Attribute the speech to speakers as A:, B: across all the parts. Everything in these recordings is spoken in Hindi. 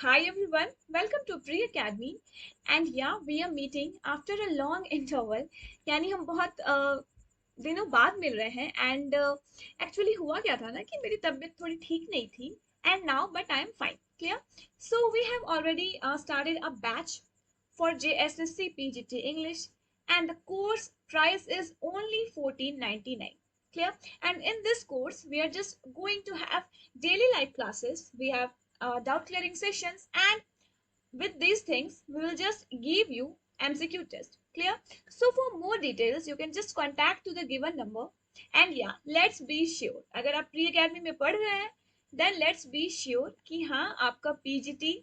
A: Hi everyone, welcome to Pre Academy and yeah, we are meeting after a long interval. यानी हम बहुत दिनों बाद मिल रहे हैं and actually हुआ क्या था ना कि मेरी तबीयत थोड़ी ठीक नहीं थी and now but I am fine. Clear? So we have already started a batch for JSSC PGT English and the course price is only 14.99. Clear? And in this course we are just going to have daily life classes. We have doubt clearing sessions, and with these things we will just give you MCQ test. Clear? So for more details you can just contact to the given number. And yeah, let's be sure, अगर आप प्री अकेडमी में पढ़ रहे हैं then let's be sure कि हाँ आपका PGT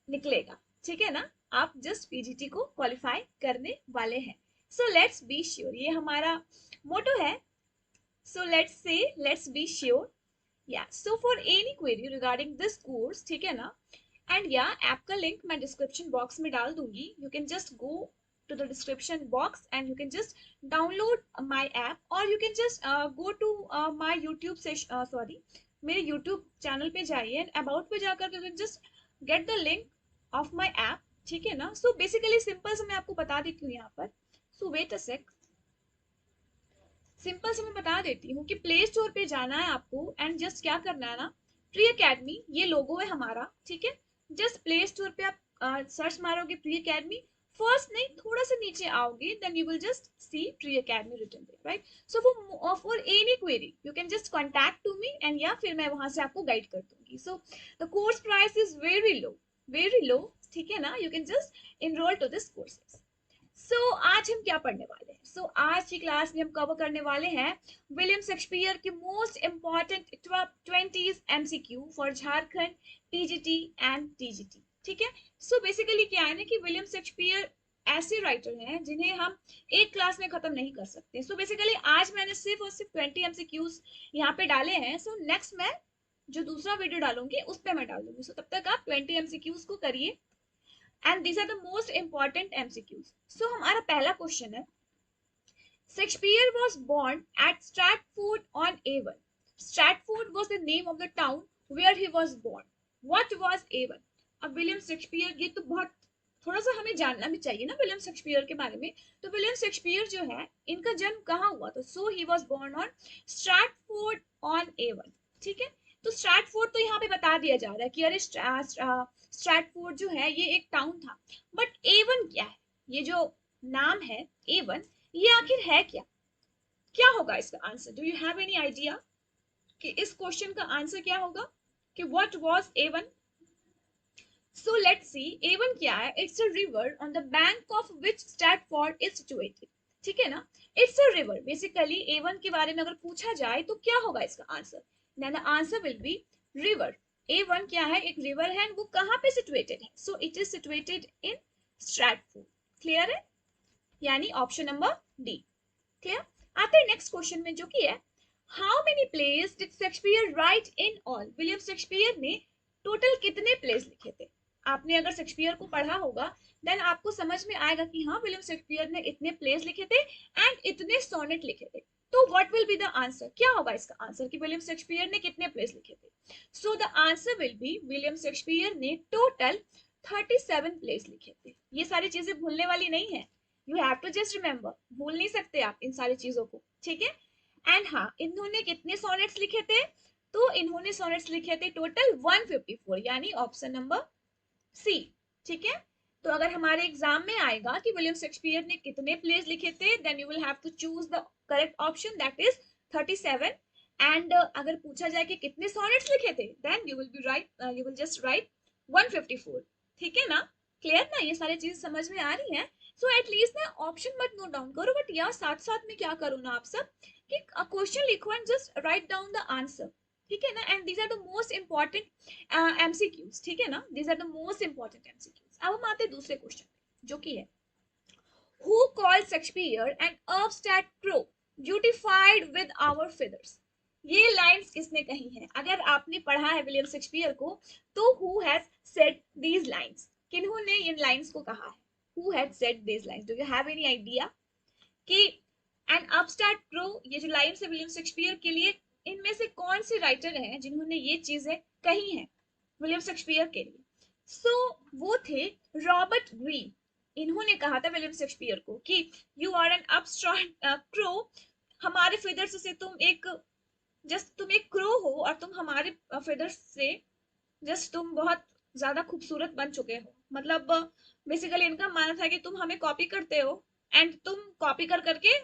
A: निकलेगा. ठीक है ना, आप जस्ट PGT को क्वालिफाई करने वाले हैं. So let's be sure, ये हमारा मोटो है. So let's be sure. Yeah, so for any query regarding this course, ठीक है ना, and yeah, ऐप का लिंक मैं डिस्क्रिप्शन बॉक्स में डाल दूंगी. You can just go to the description box and you can just download my app, or you can just go to my YouTube sorry, मेरे YouTube चैनल पे जाइए and about पे जाकर you can just get the link of my app. ठीक है ना. So basically सिंपल से मैं आपको बता देती हूँ यहाँ पर. So wait a sec, simple से मैं बता देती हूँ कि प्ले स्टोर पे जाना है आपको एंड जस्ट क्या करना है ना, प्री अकेडमी ये लोगो है हमारा. ठीक है, जस्ट प्ले स्टोर पे आप सर्च मारोगे प्री अकेडमी, फर्स्ट नहीं थोड़ा सा नीचे आओगे then you will just see pre academy written there, right. So for any query you can just contact to me and या फिर मैं वहां से आपको गाइड कर दूंगी. So the course price is very low. ठीक है ना, you can just enrol to this courses. So आज हम क्या पढ़ने वाले हैं? आज की क्लास में हम कवर करने वाले हैं विलियम शेक्सपियर के most important 20s MCQ for Jharkhand PGT and TGT. ठीक है. सो बेसिकली क्या है ना कि विलियम शेक्सपियर ऐसे राइटर हैं जिन्हें हम एक क्लास में खत्म नहीं कर सकते. सो बेसिकली आज मैंने सिर्फ और सिर्फ 20 एमसीक्यूज यहाँ पे डाले हैं. सो नेक्स्ट मैं जो दूसरा वीडियो डालूंगी उस पर मैं डाल दूंगी. सो तब तक आप 20 एमसीक्यूज को करिए and these are the most important MCQs. So हमारा पहला क्वेश्चन है, Shakespeare was born at Stratford on Avon. Stratford was the name of the town where he was born. What was Avon? अब विलियम शेक्सपियर, ये तो बहुत थोड़ा सा हमें जानना भी चाहिए ना विलियम शेक्सपियर के बारे में. तो विलियम शेक्सपियर जो है इनका जन्म कहाँ हुआ था? So he was born on Stratford on Avon. ठीक है. तो स्ट्रैटफोर्ड तो यहाँ पे बता दिया जा रहा है कि अरे स्ट्रैटफोर्ड जो है ये एक टाउन था, बट एवन क्या है? ये जो नाम है एवन, ये आखिर है क्या? क्या होगा इसका answer? Do you have any idea कि इस क्वेश्चन का आंसर क्या होगा कि what was Avon? So let's see, Avon क्या है? It's a river on the bank of which Stratford is situated. ठीक है ना, it's a river. Basically Avon के बारे में अगर पूछा जाए तो क्या होगा इसका answer? Then the answer will be river. Avon क्या है? एक रिवर है. वो कहाँ पे सिचुएटेड है? सो it is situated in Stratford. Clear है? यानी ऑप्शन नंबर डी. क्लियर. आते हैं नेक्स्ट क्वेश्चन में जो कि है, how many place did Shakespeare right in all? William Shakespeare ने टोटल कितने प्लेस लिखे थे? आपने अगर शेक्सपियर को पढ़ा होगा देन आपको समझ में आएगा कि हाँ विलियम शेक्सपियर ने इतने प्लेस लिखे थे एंड इतने सोनेट लिखे थे. तो what will be the answer? क्या होगा इसका आंसर कि विलियम शेक्सपियर ने कितने प्लेस लिखे थे? So the answer will be William Shakespeare ने टोटल 37 प्लेस लिखे थे. ये सारी चीजें भूलने वाली नहीं है. You have to just remember, भूल नहीं सकते आप इन सारी चीजों को. ठीक है. एंड हाँ, इन्होंने कितने सोनेट्स लिखे थे? तो इन्होंने सोनेट्स लिखे थे टोटल 154, यानी ऑप्शन नंबर सी. ठीक है. तो अगर हमारे एग्जाम में आएगा कि विलियम शेक्सपियर ने कितने प्लेस लिखे थे, then you will have to choose the correct option, that is 37. And अगर पूछा जाए कि कितने सोनेट्स लिखे थे, then you will be right, you will just write 154. ठीक है ना. क्लियर ना, ये सारी चीज समझ में आ रही है? सो एटलीस्ट ना ऑप्शन मत नोट डाउन करो, बट यार साथ साथ में क्या करो ना आप सब कि क्वेश्चन लिखो and just write down the answer. ठीक है ना. And these are the most important MCQs. ठीक है ना, these are the most important MCQs. अब हम आते हैं दूसरे क्वेश्चन जो कि है, who called Shakespeare an upstart crow beautified with our feathers? ये लाइंस किसने कही हैं? अगर आपने पढ़ा है विलियम शेक्सपियर को तो who has said these lines? किन्होंने इन लाइंस को कहा है? Who had said these lines? Do you have any idea कि an upstart crow, ये जो लाइन्स है विलियम शेक्सपियर के लिए, इनमें से कौन से राइटर हैं जिन्होंने ये चीजें कही हैं विलियम शेक्सपियर के लिए? सो वो थे रॉबर्ट ग्रीन। इन्होंने कहा था विलियम शेक्सपियर को कि you are an upstart crow, हमारे फेदर्स से तुम एक, जस्ट तुम एक क्रो हो और तुम हमारे फेदर्स से जस्ट तुम बहुत ज्यादा खूबसूरत बन चुके हो। मतलब बेसिकली इनका मानना था कि तुम हमें कॉपी करते हो एंड तुम कॉपी कर करके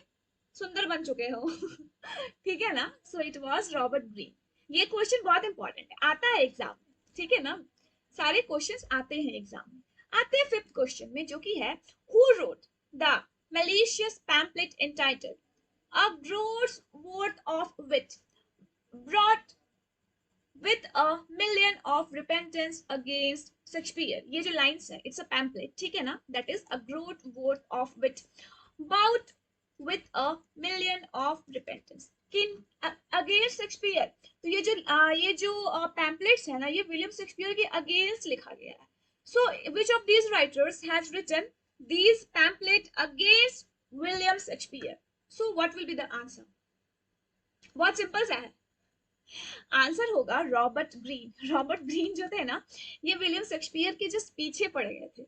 A: सुंदर बन चुके हो। ठीक है ना। सो इट वाज रॉबर्ट ग्रीन। ये क्वेश्चन बहुत इंपॉर्टेंट है, आता है एग्जाम में, ठीक है ना। सारे क्वेश्चंस आते हैं एग्जाम में। आते हैं फिफ्थ क्वेश्चन में जो कि है who wrote the malicious pamphlet entitled A Groat's Worth of Wit brought with a million of repentance against Shakespeare। ये जो लाइन्स है, इट्स अ पैम्पलेट, ठीक है ना, that is a groat worth of wit bought with a million of repentance किन अगेंस्ट शेक्सपियर। तो ये जो पैम्पलेट्स है ना, ये विलियम शेक्सपियर के अगेंस्ट लिखा गया है। So which of these writers has written these pamphlet against William Shakespeare? So what will be the answer? बहुत सिंपल सा है, आंसर होगा रॉबर्ट ग्रीन। रॉबर्ट ग्रीन जो थे ना, ये विलियम शेक्सपियर के जस्ट पीछे पड़ गए थे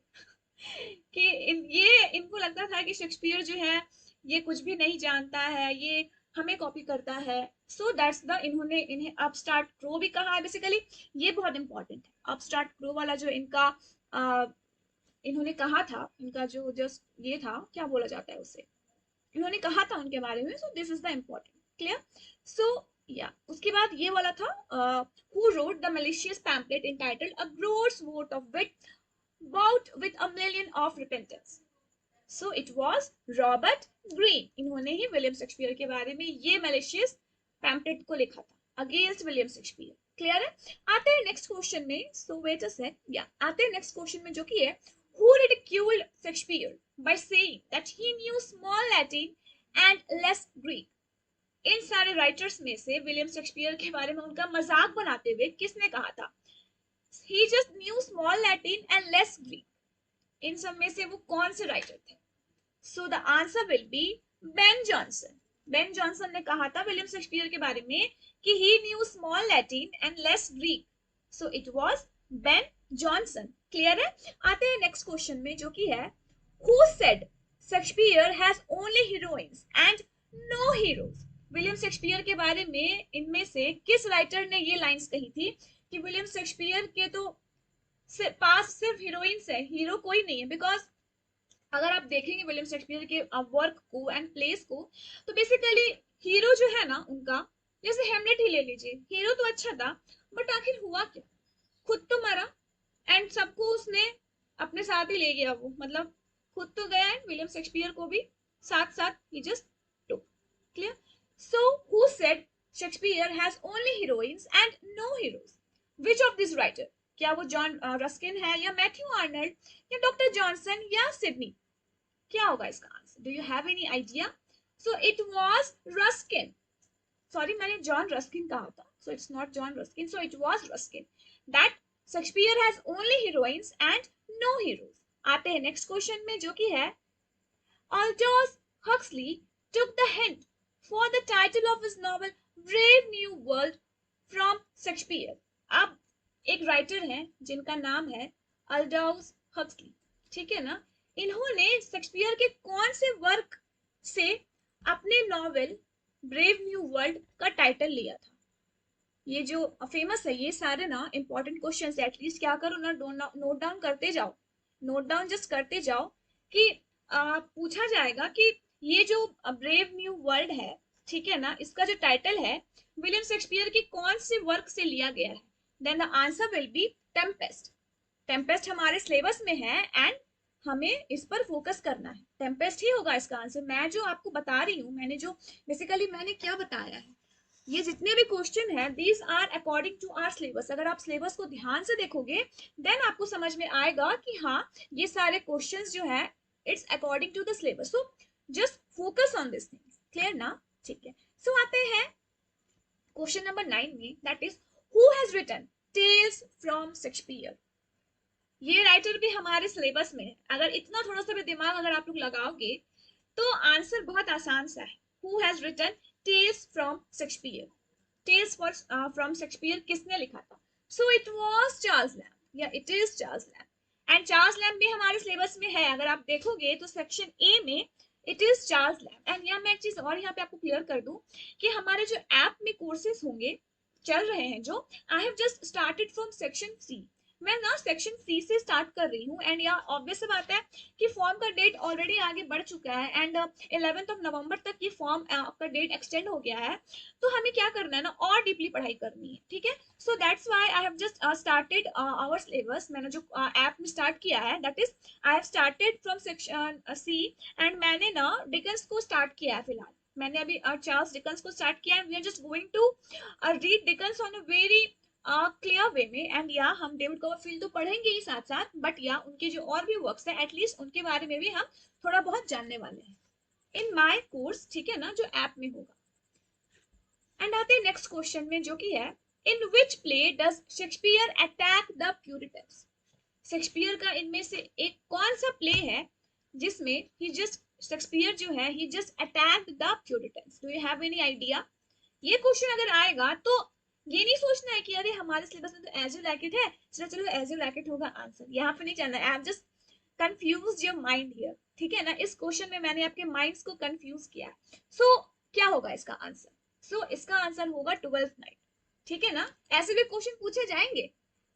A: कि ये इनको लगता था कि शेक्सपियर जो है ये कुछ भी नहीं जानता है, ये हमें कॉपी करता है। सो दैट्स द, इन्होंने इन्हें अपस्टार्ट क्रो भी कहा है बेसिकली। ये बहुत इंपॉर्टेंट है, अपस्टार्ट क्रो वाला जो इनका इन्होंने कहा था, इनका जो जस्ट ये था, क्या बोला जाता है उसे, इन्होंने कहा था उनके बारे में। So this is the important, clear. So या उसके बाद ये वाला था who wrote the malicious pamphlet entitled A Groat's Worth of Wit bought with a million of repentance। So it was Robert Greene. इन्होंने ही विलियम शेक्सपियर के बारे में ये malicious pamphlet को लिखा था अगेंस्ट विलियम शेक्सपियर, क्लियर है। आते हैं नेक्स्ट क्वेश्चन में। सो वेट अ सेक, या आते हैं नेक्स्ट क्वेश्चन में जो कि है who ridiculed Shakespeare by saying that he knew small Latin and less Greek। इन सारे राइटर्स में से विलियम शेक्सपियर के बारे में उनका मजाक बनाते हुए किसने कहा था he just knew small Latin and less Greek? इन सब में से वो कौन से राइटर थे? So the answer will B Ben Jonson. Ben Jonson ने कहा था विलियम शेक्सपियर के बारे में कि he knew small Latin and less Greek। So it was Ben Jonson, clear है। आते हैं नेक्स्ट क्वेश्चन में जो कि है who said Shakespeare has only heroines and no heroes। William Shakespeare के बारे में इनमें से किस राइटर ने ये लाइंस कही थी कि विलियम शेक्सपियर के तो पास सिर्फ हीरोइंस है, हीरो कोई नहीं है। बिकॉज अगर आप देखेंगे विलियम शेक्सपियर के वर्क को एंड प्लेस को, तो बेसिकली हीरो जो है ना उनका, जैसे हेमलेट ही ले लीजिए, हीरो तो अच्छा था बट आखिर हुआ क्या, खुद तो मरा एंड सबको उसने अपने साथ ही ले गया। वो मतलब खुद तो गया एंड विलियम शेक्सपियर को भी साथ साथ ही just took, clear. So who said Shakespeare has only heroines and no heroes? Which of this writer? क्या वो जॉन रस्किन है या मैथ्यू आर्नल्ड या डॉक्टर जॉनसन या सिडनी? क्या होगा इसका answer? Do you have any idea? So it was Ruskin. Sorry, मैंने जॉन रस्किन कहा था, so it's not John Ruskin, so it was Ruskin that Shakespeare has only heroines and no heroes. आते हैं नेक्स्ट क्वेश्चन में जो कि है Aldous Huxley took the hint for the title of his novel Brave New World from Shakespeare। अब एक राइटर हैं जिनका नाम है अल्डोस हक्सली, ठीक है ना। इन्होंने शेक्सपियर के कौन से वर्क से अपने नॉवेल ब्रेव न्यू वर्ल्ड का टाइटल लिया था? ये जो फेमस है, ये सारे ना इंपॉर्टेंट क्वेश्चन, एटलीस्ट क्या करो ना, नोट डाउन करते जाओ, नोट डाउन जस्ट करते जाओ कि पूछा जाएगा कि ये जो ब्रेव न्यू वर्ल्ड है, ठीक है ना, इसका जो टाइटल है विलियम शेक्सपियर के कौन से वर्क से लिया गया है? Then the answer will be Tempest. Tempest हमारे सिलेबस में है एंड हमें इस पर फोकस करना है, टेम्पेस्ट ही होगा इसका आंसर। मैं जो आपको बता रही हूँ, मैंने जो बेसिकली मैंने क्या बताया है, ये जितने भी क्वेश्चन है these are according to our syllabus. अगर आप सिलेबस को ध्यान से देखोगे देन आपको समझ में आएगा कि हाँ, ये सारे क्वेश्चंस जो है it's according to the syllabus. So just focus on this things, clear ना, ठीक है। सो आते हैं क्वेश्चन नंबर 9 में, that is who has written tales from Shakespeare. ये राइटर भी हमारे सिलेबस में है। अगर इतना थोड़ा सा भी दिमाग अगर आप लोग लगाओगे तो आंसर बहुत आसान सा है। Who has written tales from Shakespeare? Tales from Shakespeare किसने लिखा था? So it was Charles Lamb. या it is Charles Lamb. And Charles Lamb भी हमारे सिलेबस में है, अगर आप देखोगे तो सेक्शन ए में it is Charles Lamb. And यहाँ मैं एक चीज और यहाँ पे आपको क्लियर कर दूं कि हमारे जो ऐप में कोर्सेज होंगे चल रहे हैं, जो I have just started from section C, मैं ना सेक्शन सी से स्टार्ट कर रही हूँ। एंड यहाँ ऑब्वियस बात है कि फॉर्म का डेट ऑलरेडी आगे बढ़ चुका है एंड 11 नवंबर तक ये फॉर्म आपका डेट एक्सटेंड हो गया है। तो हमें क्या करना है ना, और डीपली पढ़ाई करनी है, ठीक है। So that's why I have just started our syllabus. मैंने जो ऐप में स्टार्ट किया है that is I have started from section C. And मैंने ना डिकन्स को स्टार्ट किया है फिलहाल, मैंने अभी चार्ल्स डिकन्स को स्टार्ट किया है। We are just going to read Dickens on a very clear way में। एंड या हम डेविड कॉपरफील्ड तो पढ़ेंगे ही साथ साथ, बट या उनके जो और भी वर्क्स हैं एटलीस्ट उनके बारे में भी हम थोड़ा बहुत जानने वाले हैं इन माय कोर्स, ठीक है ना, जो ऐप में होगा। एंड आते हैं नेक्स्ट क्वेश्चन में, जो कि है in which play does Shakespeare attack the Puritans. Shakespeare का इनमें से एक कौन सा प्ले है जिसमें ही जस्ट शेक्सपियर जो है ही just attacked the Puritans. Do you have any idea? ये क्वेश्चन अगर आएगा तो ये नहीं सोचना है कि अरे हमारे सिलेबस में तो एज यू लाइक इट है, चलो चलो एज यू लाइक इट होगा आंसर, यहाँ पे नहीं चलना है। आई am just confuse your mind here, ठीक है ना, इस क्वेश्चन में मैंने आपके माइंड्स को कंफ्यूज किया है। सो क्या होगा इसका आंसर? सो इसका आंसर होगा 12th नाइट, ठीक है ना, ऐसे भी क्वेश्चन पूछे जाएंगे।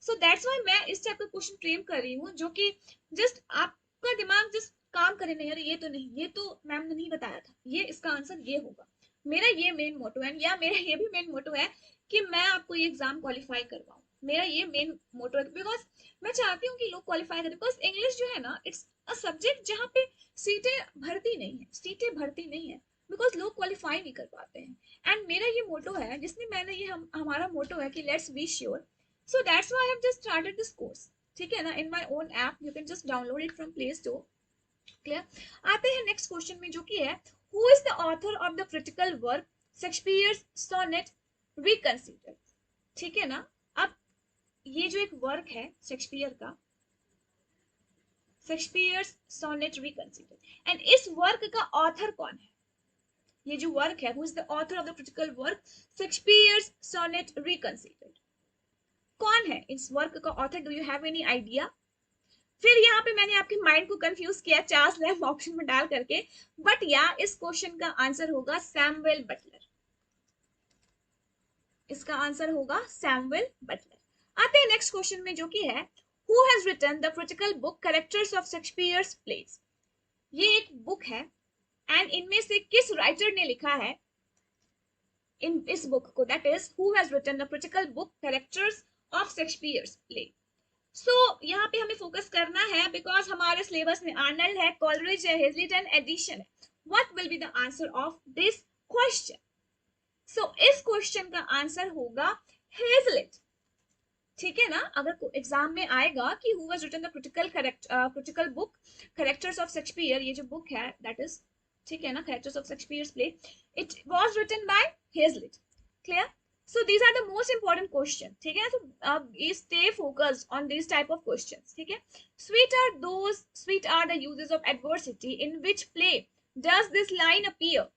A: सो दैट्स व्हाई मैं इस टाइप का क्वेश्चन फ्रेम कर रही हूँ जो कि जस्ट आपका दिमाग जस्ट काम करे, नहीं अरे ये तो नहीं, ये तो मैम ने नहीं बताया था, ये इसका आंसर ये होगा। मेरा ये मेन मोटो है, या मेरा ये भी मेन मोटो है कि मैं आपको ये एग्जाम क्वालिफाई करवाऊं। मेरा ये मेन मोटो है बिकॉज मैं चाहती हूँ कि लोग क्वालिफाई करें। बिकॉज इंग्लिश जो है ना इट्स अ सब्जेक्ट जहाँ पे सीटें भरती नहीं है, सीटें भरती नहीं है बिकॉज लोग क्वालिफाई नहीं कर पाते हैं। एंड मेरा ये मोटो है जिसमें मैंने ये हमारा मोटो है कि let's be sure. So that's why I have just started this course, ठीक है ना, in my own app, you can just download it from Play Store. Clear? आते हैं नेक्स्ट क्वेश्चन में, जो कि है who is the author of the critical work Shakespeare's Sonnet Reconsidered. ठीक है ना, अब ये जो एक वर्क है शेक्सपियर का, शेक्सपियर्स सोनेट रिकंसीडर, एंड इस वर्क का ऑथर कौन है? ये जो वर्क है, who is the author of the critical work Shakespeare's Sonnet Reconsidered, कौन है इस वर्क का author? Do you have any idea? फिर यहाँ पे मैंने आपके माइंड को कंफ्यूज किया चार्ल्स लैम्ब ऑप्शन में डाल करके, बट या इस क्वेश्चन का आंसर होगा सैमुअल बटलर। इसका आंसर होगा सैमुअल बटलर। आते हैं नेक्स्ट क्वेश्चन में, जो कि है who has written the critical book characters of Shakespeare's plays. ये एक बुक है एंड इनमें से किस राइटर ने लिखा है इन इस बुक को, that is who has written the critical book characters of Shakespeare's play. So यहाँ पे हमें फोकस करना है बिकॉज हमारे सिलेबस में आर्नल्ड है, कॉलरिज है, हेजलिट एंड एडिशन है। What will be the answer of this question? So इस क्वेश्चन का आंसर होगा हेजलिट, ठीक है ना। अगर एग्जाम में आएगा कि who has written the critical book characters of Shakespeare, ये जो बुक है दैट इज, ठीक है ना, characters of Shakespeare's play, it was written by Hazlitt. Clear? So these are the most important question, ठीक है। तो stay focused on these type of questions, ठीक है। Sweet are the uses of adversity in which play does this line appear?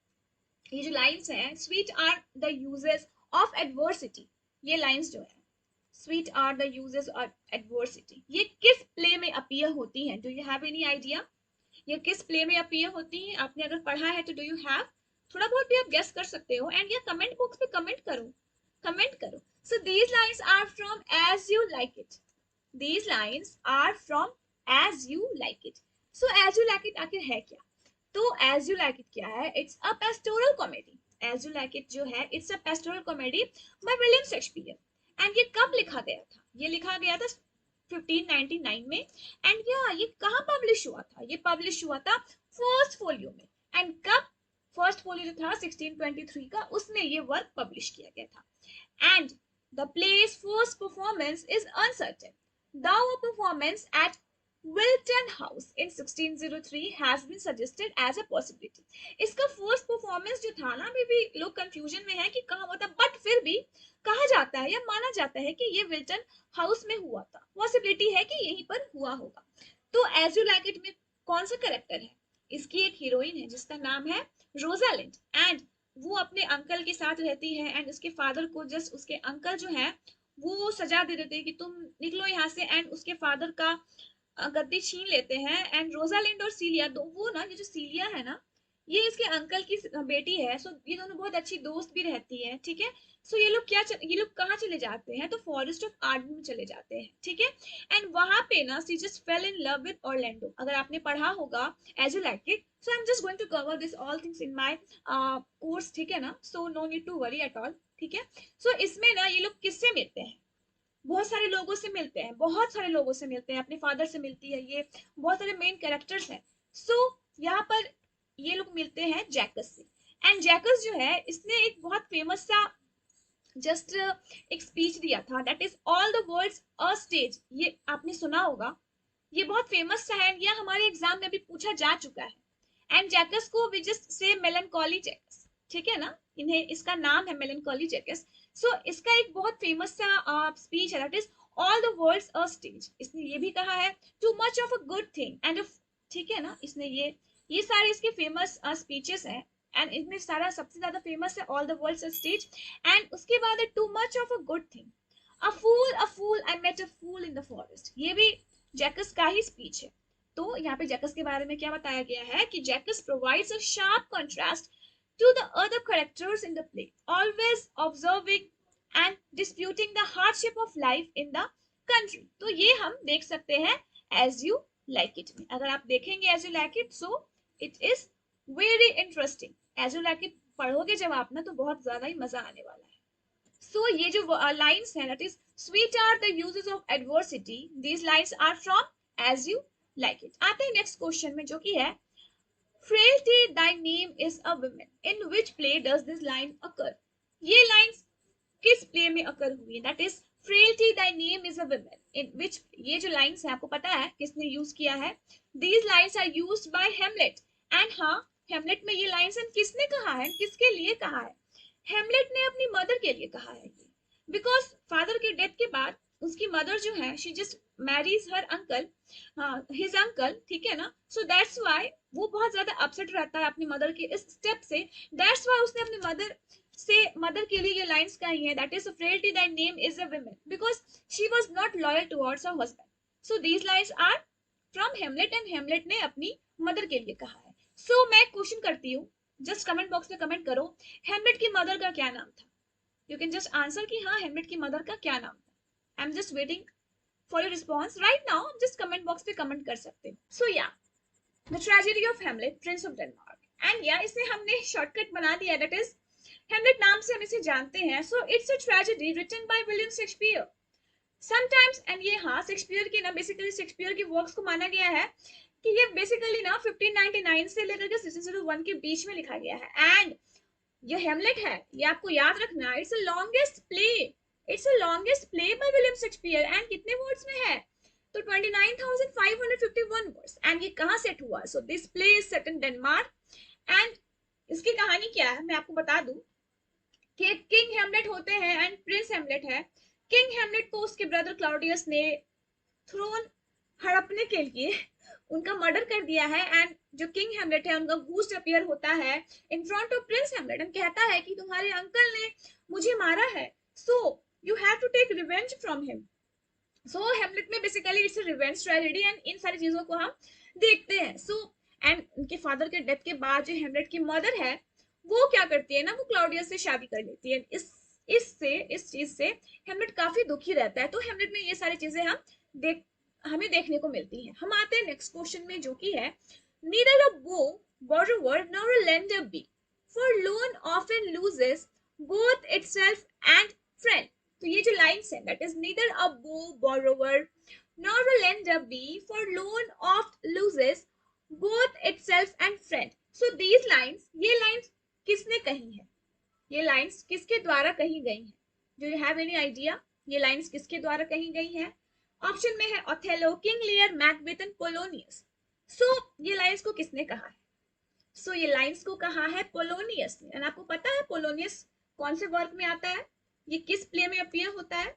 A: ये जो lines हैं, sweet are the uses of adversity, ये lines जो है sweet are the uses of adversity, ये किस play में appear होती हैं? Do you have any idea? ये किस play में appear होती हैं? आपने अगर पढ़ा है तो do you have? थोड़ा बहुत भी आप guess कर सकते हो एंड ये कमेंट बॉक्स पे कमेंट करो, कमेंट करो। So these lines are from As You Like It. These lines are from As You Like It. So As You Like It आखिर है क्या? तो As You Like It क्या है? It's a pastoral comedy. As You Like It जो है, it's a pastoral comedy by William Shakespeare. And ये कब लिखा गया था? ये लिखा गया था 1599 में। एंड ये कहाँ पब्लिश हुआ था? ये पब्लिश हुआ था फर्स्ट फोलियो में। एंड कब? फर्स्ट फोलियो जो था 1623 का, उसमें ये वर्क पब्लिश किया गया था। And the play's first performance is uncertain, though a performance at Wilton House in 1603 has been suggested as a possibility. इसका फर्स्ट परफॉर्मेंस जो था ना, अभी भी लोग कंफ्यूजन में है कि कहाँ हुआ था, बट फिर भी कहा जाता है या माना जाता है कि ये विल्टन हाउस में हुआ था, पॉसिबिलिटी है कि यहीं पर हुआ होगा। तो एज यू लाइक इट में कौन सा कैरेक्टर है? इसकी एक हीरोइन है जिसका नाम है रोजालिंड, एंड वो अपने अंकल के साथ रहती है एंड उसके फादर को जस्ट उसके अंकल जो है वो सजा दे देते हैं कि तुम निकलो यहाँ से, एंड उसके फादर का गद्दी छीन लेते हैं। एंड रोजालिंड और सीलिया, दो वो ना, ये जो सीलिया है ना, ये इसके अंकल की बेटी है। सो ये दोनों बहुत अच्छी दोस्त भी रहती है, ठीक है। सो ये लोग ये लोग कहाँ चले जाते हैं, तो फॉरेस्ट ऑफ आर्डन में चले जाते हैं, ठीक है। एंड वहां पे ना she just fell in love with Orlando. अगर आपने पढ़ा होगा as you like it, so I am just going to cover this all things in my course, ठीक है ना। So no need to worry at all, ठीक है। सो इसमें ना ये लोग किससे मिलते हैं, बहुत सारे लोगों से मिलते हैं, बहुत सारे लोगों से मिलते हैं, अपने फादर से मिलती है ये, बहुत सारे मेन कैरेक्टर्स हैं। सो यहाँ पर ये लोग मिलते हैं जैकस से। एंड जैकस जो है, इसने एक बहुत फेमस सा जस्ट एक स्पीच दिया था, that is all the world's a stage. ये आपने सुना होगा, ये बहुत फेमस सा है, यह हमारे एग्जाम में भी पूछा जा चुका है। एंड जैकस को we just say melancholy Jaques, ठीक है ना, इन्हें इसका नाम है मेलनकॉली जैकस। सो इसका एक बहुत फेमस सा स्पीच है, that is all the world's a stage. इसने ये भी कहा है too much of a good thing and, ठीक है ना, इसने ये सारे इसके फेमस स्पीचेस हैं। एंड इसमें सारा सबसे ज्यादा फेमस है all the world's a stage. And उसके बाद है too much of a good thing, a fool I met a fool in the forest, ये भी जैकस का ही स्पीच है। तो यहाँ पे जैकस के बारे में क्या बताया गया है कि Jaques provides a sharp contrast to the other characters in the play, always observing and disputing the hardship of life in the country. तो ये हम देख सकते हैं एज यू लाइक इट में। अगर आप देखेंगे as you like it, so it is very interesting. As you like it पढ़ोगे जब आप ना, तो बहुत ज्यादा ही मजा आने वाला है। सो ये जो लाइन्स हैं, that is sweet are the uses of adversity, these lines are from as you like it. आते हैं नेक्स्ट क्वेश्चन में, जो कि है frailty thy name is a woman, in which play does this line occur? ये लाइन्स किस प्ले में अकर हुई है, that is frailty thy name is a woman, in which, ये जो लाइन्स है आपको पता है किसने यूज किया है, these lines are used by Hamlet। And हाँ, हेमलेट में ये लाइन्स किसने कहा है, किसके लिए कहा है, हेमलेट ने अपनी मदर के लिए कहा है ये। बिकॉज फादर के डेथ के बाद उसकी मदर जो है, she just marries her uncle, his uncle, ठीक है ना। सो दैट्स व्हाई वो बहुत ज्यादा अपसेट रहता है अपनी मदर के इस स्टेप से। दैट्स व्हाई उसने अपनी मदर के लिए ये लाइंस कही है, that is frailty thy name is a woman, because she was not loyal towards her husband. So these lines are from Hamlet, and Hamlet ने अपनी मदर के लिए कहा है। सो मैं क्वेश्चन करती हूँ, जस्ट कमेंट बॉक्स में कमेंट करो, हेमलेट की मदर का क्या नाम था। यू कैन जस्ट आंसर कि हाँ, हेमलेट की मदर का क्या नाम था। आई am just waiting for your response right now, just comment box पे कमेंट कर सकते हो। सो या, the tragedy of Hamlet Prince of Denmark. And या, इसे हमने शॉर्टकट बना दिया, दैट इज हेमलेट नाम से हम इसे जानते हैं। So it's a tragedy written by William Shakespeare sometimes. And ये हाँ, शेक्सपियर की ना, बेसिकली शेक्सपियर की वर्क्स को माना गया है कि ये बेसिकली ना 1599 से लेकर के 1601 के बीच में लिखा गया है। एंड ये हेमलेट है, ये आपको याद रखना है, it's a longest play by William Shakespeare. And कितने वर्ड्स में है, तो 29,551 वर्ड्स। एंड ये कहाँ सेट हुआ, so this play is set in Denmark. And इसकी कहानी क्या है, मैं आपको बता दूं कि किंग हेमलेट होते हैं एंड प्रिंस हेमलेट है। किंग हेमलेट को उसके ब्रदर क्लाउडियस ने थ्रोन हड़पने के लिए उनका मर्डर कर दिया है। एंड जो किंग हेमलेट है, उनका घूस्ट अपीयर होता है in front of Prince Hamlet and कहता है कि तुम्हारे अंकल ने मुझे मारा है, so you have to take revenge from him. So Hamlet में basically it's a revenge tragedy, and इन सारी चीजों को हम देखते हैं। सो एंड उनके फादर के डेथ के बाद जो हेमलेट की मदर है, वो क्या करती है ना, वो क्लाउडियस से शादी कर लेती है। इस चीज से हेमलेट काफी दुखी रहता है। तो हेमलेट में ये सारी चीजें हमें देखने को मिलती है। हम आते हैं नेक्स्ट क्वेश्चन में, जो कि है neither a borrower nor a lender be, for loan often loses both itself and friend। तो ये जो लाइन्स है, that is neither a borrower nor a lender be, for loan oft loses both itself and friend। so these lines, ये लाइन्स किसने कही है, ये लाइन्स किसके द्वारा कही गई हैं, do you have any idea, ये लाइन्स किसके द्वारा कही गई हैं। ऑप्शन में है Othello, King Lear, Macbeth and Polonius. So ये लाइन्स को किसने कहा है, सो ये लाइन्स को कहा है पोलोनियस ने। एंड आपको पता है पोलोनियस कौन से वर्क में आता है, ये किस प्ले में अपीयर होता है,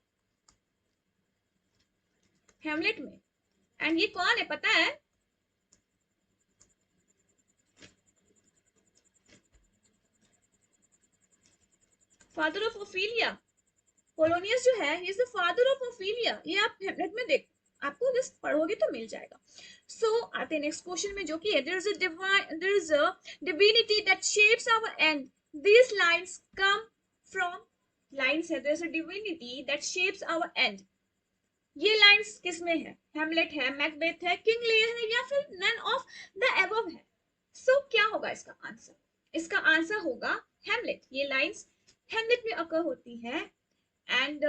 A: हेमलेट में। एंड ये कौन है पता है, फादर ऑफ ओफेलिया, पोलोनियस जो है he is the father of Ophelia, ये आप हेमलेट में देख, आपको जस्ट पढ़ोगे तो मिल जाएगा। सो आते हैं नेक्स्ट क्वेश्चन में जो कि है there is a divinity that shapes our end, these lines come from, lines है, there's a divinity that shapes our end, ये लाइंस किसमें है? हेमलेट है, मैकबेथ है, किंग लियर है, या फिर नन ऑफ द एबव है? सो क्या होगा इसका आंसर? इसका आंसर होगा हेमलेट। ये लाइंस हेमलेट में अकर होती है and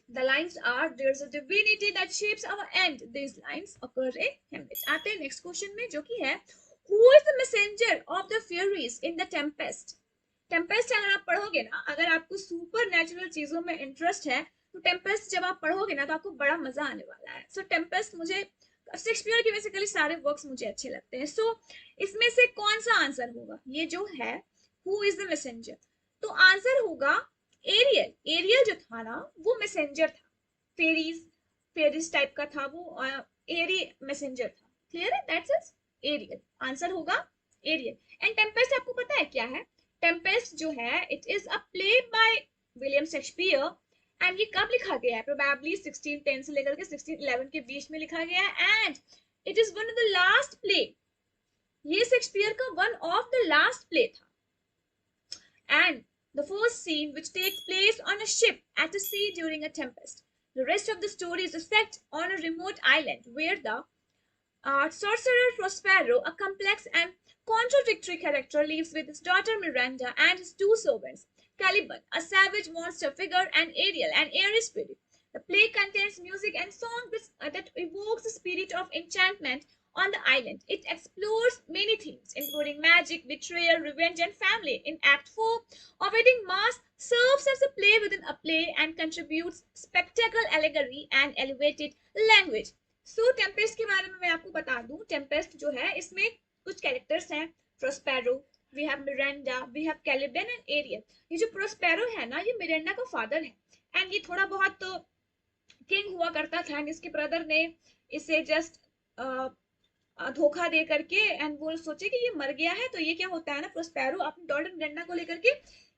A: the lines are there's a divinity that shapes our end, these lines occur in Hamlet। आते हैं नेक्स्ट क्वेश्चन में जो कि है who is the messenger of the fairies in the tempest। Tempest अगर आप पढ़ोगे ना, अगर आपको सुपर नेचुरल चीजों में इंटरेस्ट है तो टेम्पेस्ट जब आप पढ़ोगे ना तो आपको बड़ा मजा आने वाला है। सो टेम्पेस्ट मुझे, शेक्सपियर के बेसिकली सारे वर्क्स मुझे अच्छे लगते हैं। सो इसमें से कौन सा आंसर होगा? ये जो है हु इज द मैसेंजर, तो आंसर होगा एरियल। एरियल जो था ना वो मैसेंजर था, फेरीज फेरीज टाइप का था वो, एरी मैसेंजर था। क्लियर है? दैट्स इज एरियल, आंसर होगा एरियल। एंड टेम्पेस्ट आपको पता है क्या है? टेम्पेस्ट जो है it is a play by William Shakespeare and ये कब लिखा गया है? प्रोबेबली 1610 से लेकर के 1611 के बीच में लिखा गया है and it is one of the last play, ये शेक्सपियर का one of the last play था। And the first scene which takes place on a ship at a sea during a tempest. The rest of the story is set on a remote island where the sorcerer Prospero, a complex and contradictory character, lives with his daughter Miranda and his two servants, Caliban, a savage monster figure, and Ariel, an airy spirit. The play contains music and song that evokes the spirit of enchantment on the island. It explores many themes, including magic, betrayal, revenge, and family. In Act 4, A Wedding Mass serves as a play within a play and contributes spectacle, allegory, and elevated language. So Tempest के बारे में मैं आपको बता दूं, टेम्पेस्ट जो है इसमें कुछ कैरेक्टर्स हैं, Prospero, we have Miranda, we have Caliban and Ariel. ये जो प्रोस्पेरो है ना ये मिरांडा का फादर है एंड ये थोड़ा बहुत तो किंग हुआ करता था एंड इसके ब्रदर ने इसे जस्ट धोखा दे करके एंड वो सोचे कि ये मर गया है, तो ये क्या होता है ना, प्रोस्पेरो अपनी डॉटर मिरांडा को लेकर के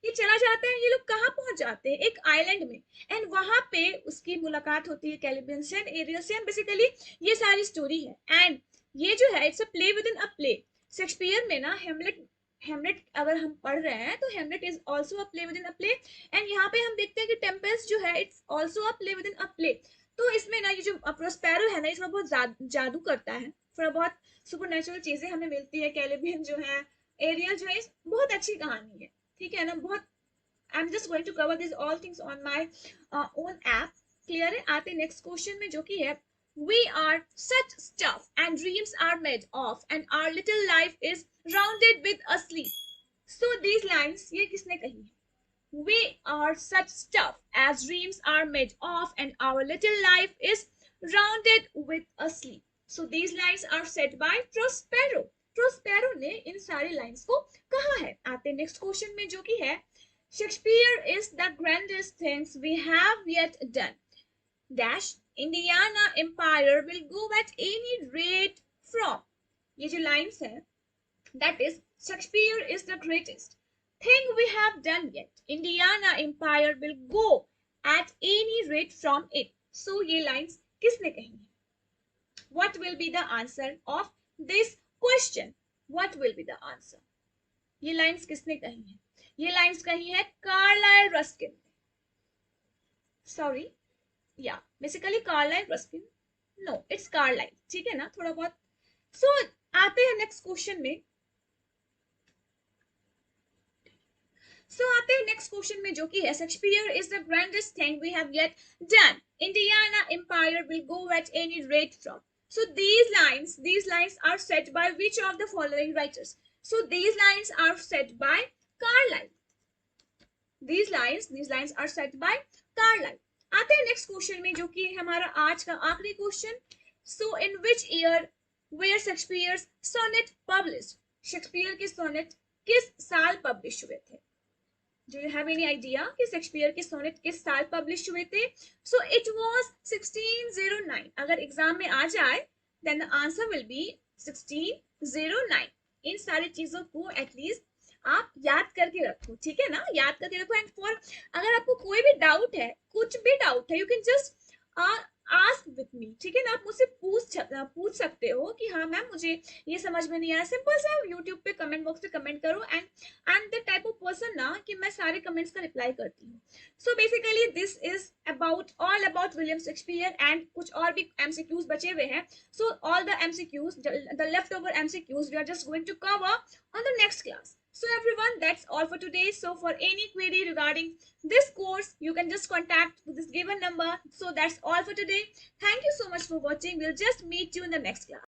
A: ये चला जाता है। ये लोग कहाँ पहुंच जाते हैं? एक आइलैंड में, एंड वहां पे उसकी मुलाकात होती है कैलिबियन से एंड एरियल से, एंड बेसिकली ये सारी स्टोरी है। एंड ये जो है it's a play within a play. Shakespeare में ना हेमलेट, हेमलेट अगर हम पढ़ रहे हैं तो Hamlet is also a play within a play, and यहाँ पे हम देखते हैं कि टेम्पेस्ट जो है it's also a play within a play. तो इसमें ना ये जो प्रोस्पेरो है ना ये थोड़ा बहुत जादू करता है, थोड़ा बहुत सुपर नेचुरल चीजें हमें मिलती है। कैलिबियन जो है, एरियल जो है, बहुत अच्छी कहानी है, ठीक है ना, बहुत। I'm just going to cover these all things on my own app। Clear है? आते नेक्स्ट क्वेश्चन में जो कि है we are such stuff and dreams are made of and our little life is rounded with a sleep। so these lines ये किसने कही है? we are such stuff as dreams are made of and our little life is rounded with a sleep। so these lines are said by Prospero। Prospero ने इन सारी लाइंस को कहा है। आते नेक्स्ट क्वेश्चन में जो कि है Shakespeare is the grandest things we have yet done dash Indiana Empire will go at any rate from। ये जो लाइंस है that is Shakespeare is the greatest thing we have done yet Indiana Empire will go at any rate from it। so ये लाइंस किसने कही है? what will be the answer of this question? what will be the answer? ये लाइंस किसने कही है? ये लाइंस कही है कार्लाइल रस्किन, सॉरी या basically Carlyle Ruskin, no it's Carlyle, ठीक है ना, थोड़ा बहुत। सो आते हैं नेक्स्ट क्वेश्चन में। आते हैं नेक्स्ट क्वेश्चन में जो कि है Shakespeare is the grandest thing we have yet done Indian empire will go at any rate from. so these lines are said by which of the following writers? so these lines are said by Carlyle। These lines are said by Carlyle। आते हैं नेक्स्ट क्वेश्चन में जो कि हमारा आज का आखिरी question. So in which year were Shakespeare's sonnet published? Shakespeare के सोनेट किस साल पब्लिश हुए थे? Do you have any idea कि शेक्सपियर के सोनेट किस साल पब्लिश हुए थे? So it was 1609। अगर एग्जाम में आ जाए then the answer will be 1609। इन सारी चीजों को एटलीस्ट आप याद करके रखो, ठीक है ना, याद करके रखो। एंड फॉर अगर आपको कोई भी डाउट है, कुछ भी डाउट है, you can just ask with me, ठीक है ना, आप मुझसे पूछ सकते हो कि हाँ मैम मुझे ये समझ में नहीं आया। सिंपल सा यूट्यूब पे कमेंट बॉक्स पे कमेंट करो। And I am the type of person ना कि मैं सारे कमेंट्स का रिप्लाई करती हूँ। So basically this is about all about William Shakespeare. And कुछ और भी एमसीक्यूज बचे हुए हैं। So all the MCQs, the left over MCQs we are just going to cover on the next class. So everyone, that's all for today. So for any query regarding this course, you can just contact this given number. So that's all for today. Thank you so much for watching. We'll just meet you in the next class.